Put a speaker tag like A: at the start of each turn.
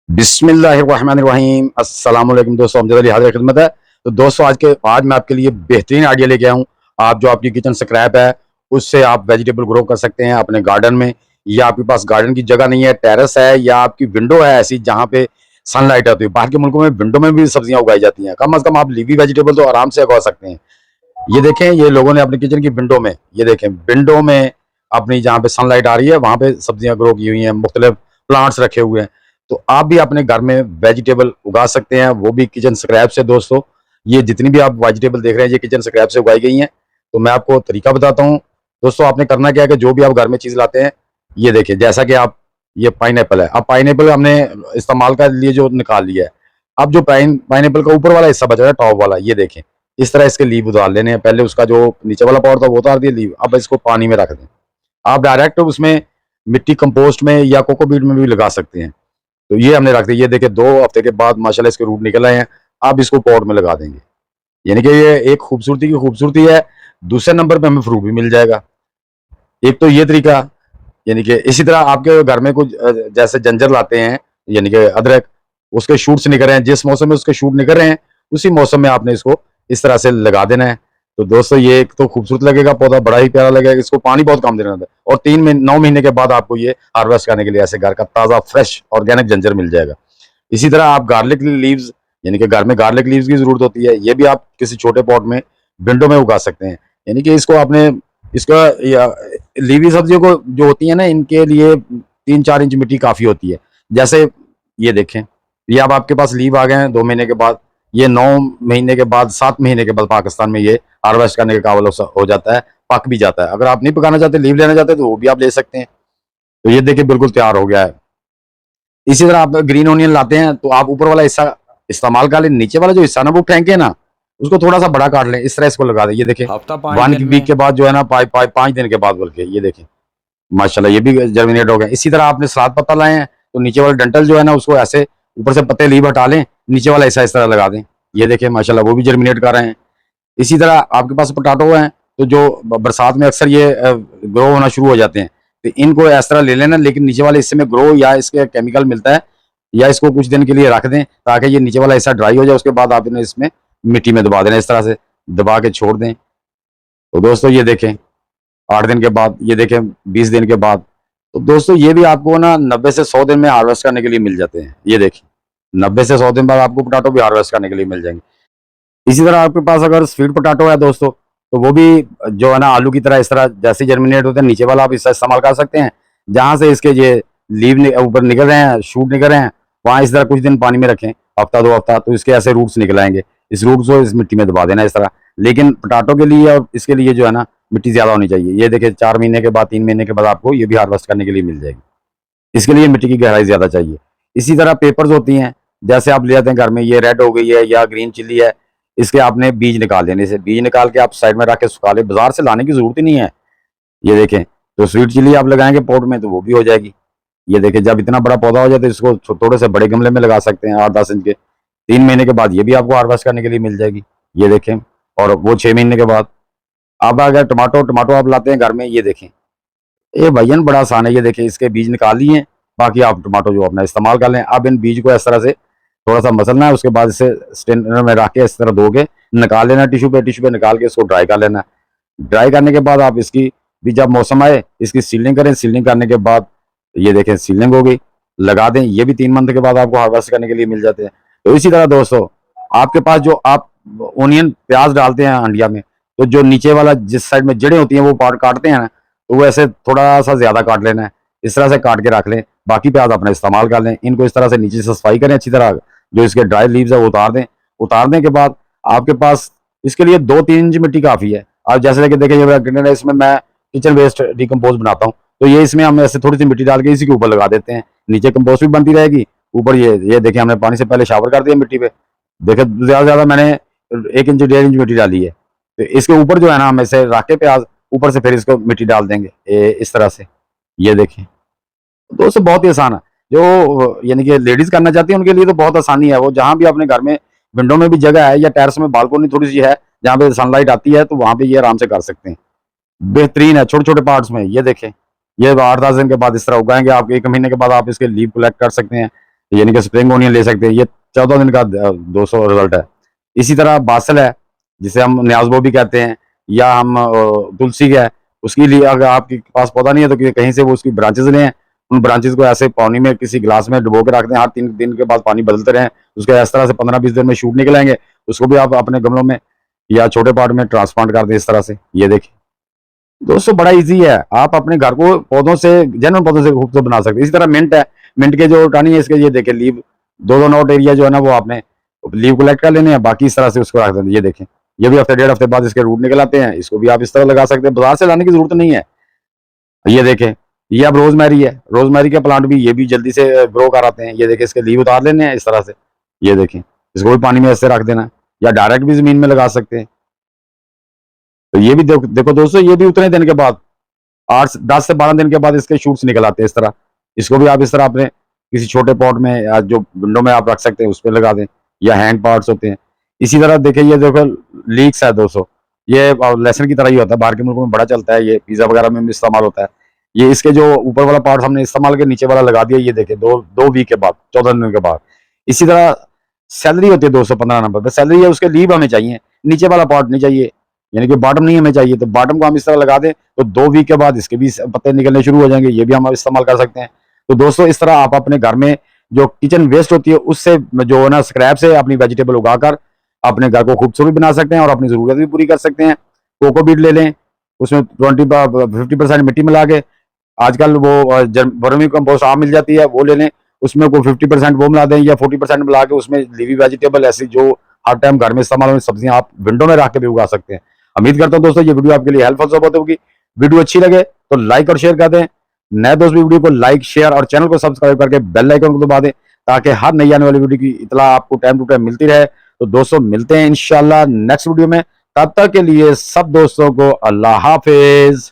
A: बिस्मिल्लाहिर्रहमानिर्रहीम अस्सलाम वालेकुम दोस्तों, अमजद अली हाजिर खिदमत है। तो दोस्तों आज मैं आपके लिए बेहतरीन आइडिया लेके आया हूँ। आप जो आपकी किचन स्क्रैप है उससे आप वेजिटेबल ग्रो कर सकते हैं अपने गार्डन में, या आपके पास गार्डन की जगह नहीं है, टेरेस है, या आपकी विंडो है ऐसी जहाँ पे सनलाइट आती है। बाहर के मुल्कों में विंडो में भी सब्जियां उगाई जाती हैं। कम अज कम आप लीफी वेजिटेबल तो आराम से उगा सकते हैं। ये देखें, ये लोगों ने अपनी किचन की विंडो में, ये देखें विंडो में अपनी जहाँ पे सनलाइट आ रही है वहां पे सब्जियां ग्रो की हुई हैं, मुख्तलिफ प्लांट्स रखे हुए हैं। तो आप भी अपने घर में वेजिटेबल उगा सकते हैं, वो भी किचन स्क्रैप से। दोस्तों, ये जितनी भी आप वेजिटेबल देख रहे हैं ये किचन स्क्रैप से उगाई गई हैं। तो मैं आपको तरीका बताता हूँ। दोस्तों, आपने करना क्या है कि जो भी आप घर में चीज लाते हैं, ये देखिए, जैसा कि आप, ये पाइनएप्पल है। अब पाइनएप्पल हमने इस्तेमाल का लिए जो निकाल लिया है। अब जो पाइनएप्पल का ऊपर वाला हिस्सा बचा है, टॉप वाला, ये देखें, इस तरह इसके लीव उतार लेने हैं। पहले उसका जो नीचे वाला पार्ट था वो उतार दिया लीव। अब इसको पानी में रख दें। आप डायरेक्ट उसमें मिट्टी कंपोस्ट में या कोकोपीट में भी लगा सकते हैं। तो ये हमने रख दिया। ये देखिए 2 हफ्ते के बाद माशाल्लाह इसके रूट निकल आए हैं। आप इसको पॉट में लगा देंगे, यानी कि ये एक खूबसूरती की खूबसूरती है। दूसरे नंबर पे हमें फ्रूट भी मिल जाएगा। एक तो ये तरीका, यानी कि इसी तरह आपके घर में कुछ जैसे जंजर लाते हैं, यानी कि अदरक, उसके शूट्स निकल रहे हैं, जिस मौसम में उसके शूट निकल रहे हैं उसी मौसम में आपने इसको इस तरह से लगा देना है। तो दोस्तों, ये एक तो खूबसूरत लगेगा, पौधा बड़ा ही प्यारा लगेगा। इसको पानी बहुत कम देना होता है, और 9 महीने के बाद आपको ये हार्वेस्ट करने के लिए ऐसे घर का ताज़ा फ्रेश ऑर्गेनिक जंजर मिल जाएगा। इसी तरह आप गार्लिक लीव्स, यानी कि घर में गार्लिक लीव्स की जरूरत होती है, ये भी आप किसी छोटे पॉट में विंडो में उगा सकते हैं। यानी कि इसको आपने, इसका लीवी सब्जियों को जो होती है ना, इनके लिए 3-4 इंच मिट्टी काफी होती है। जैसे ये देखें, ये अब आपके पास लीव आ गए हैं 2 महीने के बाद। ये 9 महीने के बाद, 7 महीने के बाद पाकिस्तान में ये हार्वेस्ट करने के काबिल हो जाता है, पक भी जाता है। अगर आप नहीं पकाना चाहते, लीव लेना चाहते, तो वो भी आप ले सकते हैं। तो ये देखिए बिल्कुल तैयार हो गया है। इसी तरह आप ग्रीन ओनियन लाते हैं तो आप ऊपर वाला हिस्सा इस्तेमाल कर लें, नीचे वाला जो हिस्सा ना वो फेंके ना, उसको थोड़ा सा बड़ा काट लें, इस तरह इसको लगा दें। ये देखें,
B: हफ्ता 5 दिन
A: 1 वीक
B: में।
A: के बाद जो है ना, 5 दिन के बाद, बल्कि ये देखें माशाल्लाह ये भी जर्मिनेट हो गए। इसी तरह आपने सलाद पत्ता लाए हैं तो नीचे वाला डंटल जो है ना उसको ऐसे ऊपर से पत्ते लीव हटा लें, नीचे वाला हिस्सा इस तरह लगा दें। ये देखें माशाल्लाह वो भी जर्मिनेट कर रहे हैं। इसी तरह आपके पास पोटाटो हैं तो जो बरसात में अक्सर ये ग्रो होना शुरू हो जाते हैं, तो इनको इस तरह ले लेना, लेकिन नीचे वाले हिस्से में ग्रो या इसके केमिकल मिलता है, या इसको कुछ दिन के लिए रख दें ताकि ये नीचे वाला हिस्सा ड्राई हो जाए। उसके बाद आप इन्हें इसमें मिट्टी में दबा देना, इस तरह से दबा के छोड़ दें। तो दोस्तों ये देखें 8 दिन के बाद, ये देखें 20 दिन के बाद। तो दोस्तों ये भी आपको ना 90 से 100 दिन में हार्वेस्ट करने के लिए मिल जाते हैं। ये देखें 90 से 100 दिन बाद आपको पोटाटो भी हार्वेस्ट करने के लिए मिल जाएंगे। इसी तरह आपके पास अगर स्वीट पोटाटो है दोस्तों, तो वो भी जो है ना आलू की तरह इस तरह जैसे जर्मिनेट होते हैं, नीचे वाला आप इसका इस्तेमाल कर सकते हैं। जहां से इसके ये लीव ऊपर निकल रहे हैं, शूट निकल रहे हैं, वहां इस तरह कुछ दिन पानी में रखें, हफ्ता 2 हफ्ता, तो इसके ऐसे रूट्स निकल आएंगे। इस रूट्स को इस मिट्टी में दबा देना इस तरह। लेकिन पोटाटो के लिए और इसके लिए जो है ना मिट्टी ज्यादा होनी चाहिए। ये देखिए 4 महीने के बाद, 3 महीने के बाद आपको ये भी हार्वेस्ट करने के लिए मिल जाएगी। इसके लिए मिट्टी की गहराई ज्यादा चाहिए। इसी तरह पेपर्स होती हैं, जैसे आप ले आते हैं घर में, ये रेड हो गई है या ग्रीन चिल्ली है, इसके आपने बीज निकाल देने से, बीज निकाल के आप साइड में रख के सुखा ले, बाजार से लाने की जरूरत ही नहीं है। ये देखें, तो स्वीट चिल्ली आप लगाएंगे पॉट में तो वो भी हो जाएगी। ये देखें, जब इतना बड़ा पौधा हो जाए तो इसको थोड़े से बड़े गमले में लगा सकते हैं, 8-10 इंच के। 3 महीने के बाद ये भी आपको हार्वेस्ट करने के लिए मिल जाएगी। ये देखें, और वो 6 महीने के बाद। अब अगर टमाटो टमाटो आप लाते हैं घर में, ये देखें, ये भैया बड़ा आसान है। ये देखें, इसके बीज निकाल लिए हैं, बाकी आप टमाटो जो अपना इस्तेमाल कर लें। अब इन बीज को इस तरह से थोड़ा सा मसलना है, उसके बाद इसे स्टेनर में रख के इस तरह धो के निकाल लेना, टिश्यू पे निकाल के इसको ड्राई कर लेना। ड्राई करने के बाद आप इसकी भी, जब मौसम आए, इसकी सीलिंग करें। सीलिंग करने के बाद ये देखें सीलिंग हो गई, लगा दें। ये भी 3 मंथ के बाद आपको हार्वेस्ट करने के लिए मिल जाते हैं। तो इसी तरह दोस्तों, आपके पास जो आप ओनियन प्याज डालते हैं अंडिया में, तो जो नीचे वाला जिस साइड में जड़ें होती हैं वो पार्ट काटते हैं ना, तो वो ऐसे थोड़ा सा ज्यादा काट लेना है, इस तरह से काट के रख लें। बाकी प्याज अपना इस्तेमाल कर लें। इनको इस तरह से नीचे से सफाई करें अच्छी तरह, जो इसके ड्राई लीव्स है वो उतार दें। उतारने के बाद आपके पास इसके लिए 2-3 इंच मिट्टी काफी है। अब जैसे कि देखें, ये कंटेनर है, इसमें मैं किचन वेस्ट डिकम्पोज बनाता हूँ, तो ये इसमें हम ऐसे थोड़ी सी मिट्टी डाल के इसी के ऊपर लगा देते हैं। नीचे कंपोस्ट भी बनती रहेगी, ऊपर ये देखिए हमने पानी से पहले शावर कर दिया मिट्टी पे। देखे ज्यादा से ज्यादा मैंने 1 इंच 1.5 इंच मिट्टी डाली है। तो इसके ऊपर जो है ना हम ऐसे रख के प्याज, ऊपर से फिर इसको मिट्टी डाल देंगे इस तरह से। ये देखें दोस्तों, बहुत ही आसान है। जो यानी कि लेडीज करना चाहती है उनके लिए तो बहुत आसानी है। वो जहां भी अपने घर में विंडो में भी जगह है, या टेरेस में बालकोनी थोड़ी सी है जहाँ पे सनलाइट आती है, तो वहां पे ये आराम से कर सकते हैं। बेहतरीन है छोटे छोटे पार्ट्स में। ये देखें, ये 8-10 दिन के बाद इस तरह उगाएंगे। आप 1 महीने के बाद आप इसके लीव कलेक्ट कर सकते हैं। यानी कि स्प्रिंग ओनियन ले सकते हैं। ये 14 दिन का 200 रिजल्ट है। इसी तरह बासल है, जिसे हम न्याज़बो भी कहते हैं, या हम तुलसी का है, उसके लिए अगर आपके पास पौधा नहीं है तो कहीं से वो उसकी ब्रांचेस लें, उन ब्रांचेस को ऐसे पानी में किसी गिलास में डुबो के रख दें, हर 3 दिन के बाद पानी बदलते रहें, उसके इस तरह से 15-20 दिन में शूट निकल आएंगे। उसको भी आप अपने गमलों में या छोटे पॉट में ट्रांसप्लांट कर दें इस तरह से। ये देखिए दोस्तों, बड़ा इजी है, आप अपने घर को पौधों से, जेन्युइन पौधों से खूबसूरत बना सकते हैं। इसी तरह मिंट है, मिंट के जो टहनी है इसके, ये देखिए लीव, 2-2 नोट एरिया जो है ना वो आपने लीव कलेक्ट कर लेने हैं, बाकी इस तरह से उसको रख देंगे। ये देखें, ये भी हफ्ते 1.5 हफ्ते बाद इसके रूट निकल आते हैं, इसको भी आप इस तरह लगा सकते हैं, बाजार से लाने की जरूरत नहीं है। ये देखें, ये अब रोजमेरी है, रोजमेरी के प्लांट भी, ये भी जल्दी से ग्रो कर आते हैं। ये देखें, इसके लीव उतार लेने हैं इस तरह से। ये देखें, इसको भी पानी में ऐसे रख देना है, या डायरेक्ट भी जमीन में लगा सकते हैं। तो ये भी देखो दोस्तों, ये भी उतने दिन के बाद 8-10 से 12 दिन के बाद इसके शूट्स निकल आते हैं इस तरह। इसको भी आप इस तरह अपने किसी छोटे पॉट में या जो विंडो में आप रख सकते हैं उस पर लगा दें, या हैंग पार्ट्स होते हैं। इसी तरह देखिए, ये देखो लीक्स है दोस्तों, ये लहसुन की तरह ही होता है, बाहर के मुल्कों में बड़ा चलता है, ये पिज्जा वगैरह में भी इस्तेमाल होता है। ये इसके जो ऊपर वाला पार्ट हमने इस्तेमाल के नीचे वाला लगा दिया, ये देखिए 2 वीक के बाद, 14 दिन के बाद। इसी तरह सैलरी होती है 215 नंबर पर, सैलरी है, उसके लीव हमें चाहिए, नीचे वाला पार्ट नहीं चाहिए, यानी कि बॉटम नहीं हमें चाहिए। तो बॉटम को हम इस तरह लगा दें तो 2 वीक के बाद इसके भी पत्ते निकलने शुरू हो जाएंगे, ये भी हम इस्तेमाल कर सकते हैं। तो दोस्तों, इस तरह आप अपने घर में जो किचन वेस्ट होती है उससे, जो है ना स्क्रैप से, अपनी वेजिटेबल उगाकर अपने घर को खूबसूरत बना सकते हैं और अपनी जरूरत भी पूरी कर सकते हैं। कोकोपीट ले लें, उसमें 50% मिट्टी मिला के, आजकल वो वर्मी कंपोस्ट आम मिल जाती है, वो ले लें, उसमें को 50% वो मिला दें, या 40% मिला के उसमें लीवी वेजिटेबल ऐसी जो हर टाइम घर में इस्तेमाल होने सब्जियां आप विंडो में रख के भी उगा सकते हैं। उम्मीद करता हूं दोस्तों ये वीडियो आपके लिए हेल्पफुल साबित होगी। वीडियो अच्छी लगे तो लाइक और शेयर कर दें, नए दोस्त भी वीडियो को लाइक, शेयर और चैनल को सब्सक्राइब करके बेल आइकन को दबा दें, ताकि हर नई आने वाली वीडियो की इतला आपको टाइम टू टाइम मिलती रहे। तो दोस्तों, मिलते हैं इंशाल्लाह नेक्स्ट वीडियो में, तब तक के लिए सब दोस्तों को अल्लाह हाफिज।